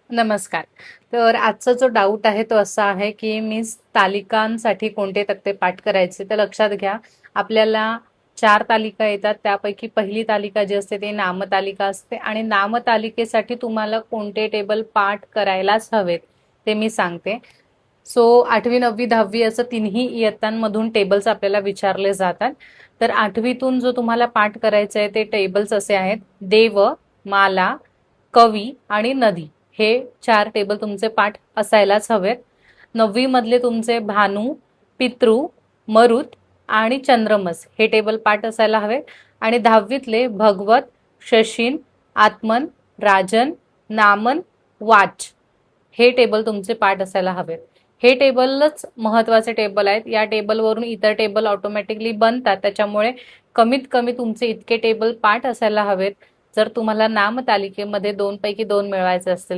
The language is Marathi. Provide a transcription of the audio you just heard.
नमस्कार. तर आजचा जो डाऊट आहे तो असा आहे, की मी तालिकांसाठी कोणते तक्ते पाठ करायचे? तर लक्षात घ्या, आपल्याला 4 तालिका येतात. त्यापैकी पहिली तालिका जी असते ती नामतालिका असते आणि नामतालिकेसाठी तुम्हाला कोणते टेबल पाठ करायलाच हवेत, ते मी सांगते. सो 8वी, 9वी, 10वी असं तिन्ही इयत्तांमधून टेबल्स आपल्याला विचारले जातात. तर 8वीतून जो तुम्हाला पाठ करायचं आहे ते टेबल्स असे आहेत: देव, माला, कवी आणि नदी. हे 4 टेबल तुमचे पाठ असायलाच हवेत. 9वी मधले तुमचे भानू, पितृ, मरुत आणि चंद्रमस हे टेबल पाठ असायला हवे. आणि 10वीतले भगवत, शशीन, आत्मन, राजन, नामन, वाच हे टेबल तुमचे पाठ असायला हवेत. हे टेबलच महत्वाचे टेबल आहेत. या टेबलवरून इतर टेबल ऑटोमॅटिकली बनतात. त्याच्यामुळे कमीत कमी तुमचे इतके टेबल पाठ असायला हवेत जर तुम्हाला नामतालिकेमध्ये 2 पैकी 2 मिळवायचे असतील.